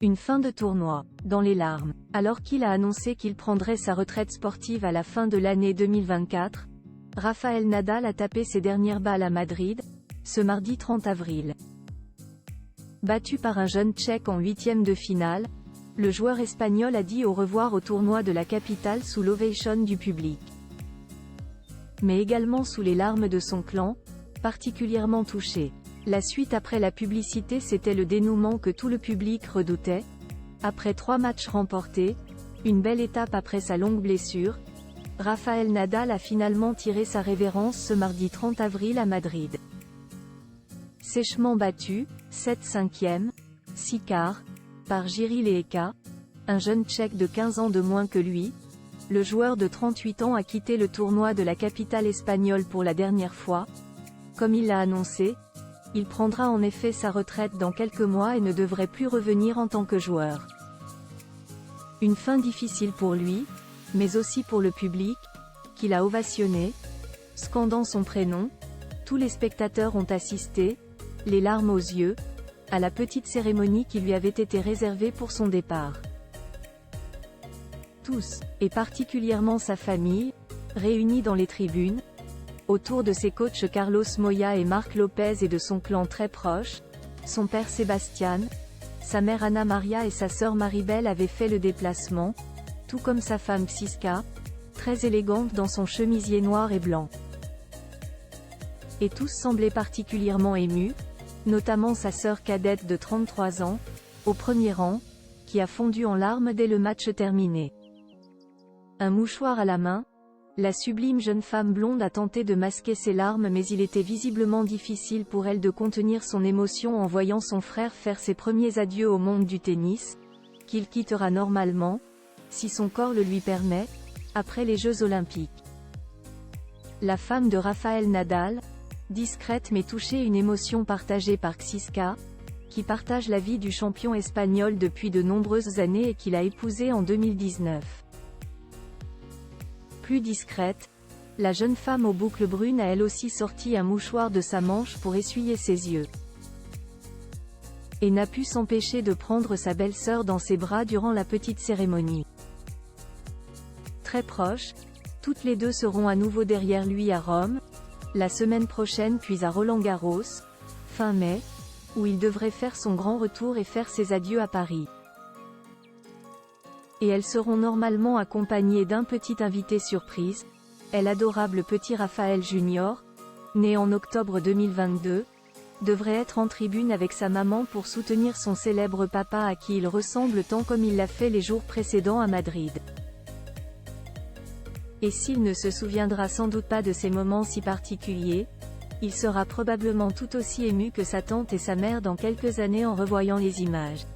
Une fin de tournoi, dans les larmes. Alors qu'il a annoncé qu'il prendrait sa retraite sportive à la fin de l'année 2024, Rafael Nadal a tapé ses dernières balles à Madrid, ce mardi 30 avril. Battu par un jeune Tchèque en huitième de finale, le joueur espagnol a dit au revoir au tournoi de la capitale sous l'ovation du public. Mais également sous les larmes de son clan, particulièrement touché. La suite après la publicité, c'était le dénouement que tout le public redoutait. Après 3 matchs remportés, une belle étape après sa longue blessure, Rafael Nadal a finalement tiré sa révérence ce mardi 30 avril à Madrid. Sèchement battu, 7/5, 6 quarts, par Jiří Lehečka, un jeune Tchèque de 15 ans de moins que lui, le joueur de 38 ans a quitté le tournoi de la capitale espagnole pour la dernière fois. Comme il l'a annoncé, il prendra en effet sa retraite dans quelques mois et ne devrait plus revenir en tant que joueur. Une fin difficile pour lui, mais aussi pour le public, qui l'a ovationné, scandant son prénom. Tous les spectateurs ont assisté, les larmes aux yeux, à la petite cérémonie qui lui avait été réservée pour son départ. Tous, et particulièrement sa famille, réunis dans les tribunes, autour de ses coachs Carlos Moya et Marc Lopez et de son clan très proche, son père Sébastien, sa mère Anna Maria et sa sœur Maribel avaient fait le déplacement, tout comme sa femme Xiska, très élégante dans son chemisier noir et blanc. Et tous semblaient particulièrement émus, notamment sa sœur cadette de 33 ans, au premier rang, qui a fondu en larmes dès le match terminé. Un mouchoir à la main, la sublime jeune femme blonde a tenté de masquer ses larmes, mais il était visiblement difficile pour elle de contenir son émotion en voyant son frère faire ses premiers adieux au monde du tennis, qu'il quittera normalement, si son corps le lui permet, après les Jeux Olympiques. La femme de Rafael Nadal, discrète mais touchée, une émotion partagée par Xiska, qui partage la vie du champion espagnol depuis de nombreuses années et qu'il a épousé en 2019. Plus discrète, la jeune femme aux boucles brunes a elle aussi sorti un mouchoir de sa manche pour essuyer ses yeux. Et n'a pu s'empêcher de prendre sa belle-sœur dans ses bras durant la petite cérémonie. Très proches, toutes les deux seront à nouveau derrière lui à Rome, la semaine prochaine, puis à Roland-Garros, fin mai, où il devrait faire son grand retour et faire ses adieux à Paris. Et elles seront normalement accompagnées d'un petit invité surprise, l'adorable petit Raphaël Junior, né en octobre 2022, devrait être en tribune avec sa maman pour soutenir son célèbre papa à qui il ressemble tant comme il l'a fait les jours précédents à Madrid. Et s'il ne se souviendra sans doute pas de ces moments si particuliers, il sera probablement tout aussi ému que sa tante et sa mère dans quelques années en revoyant les images.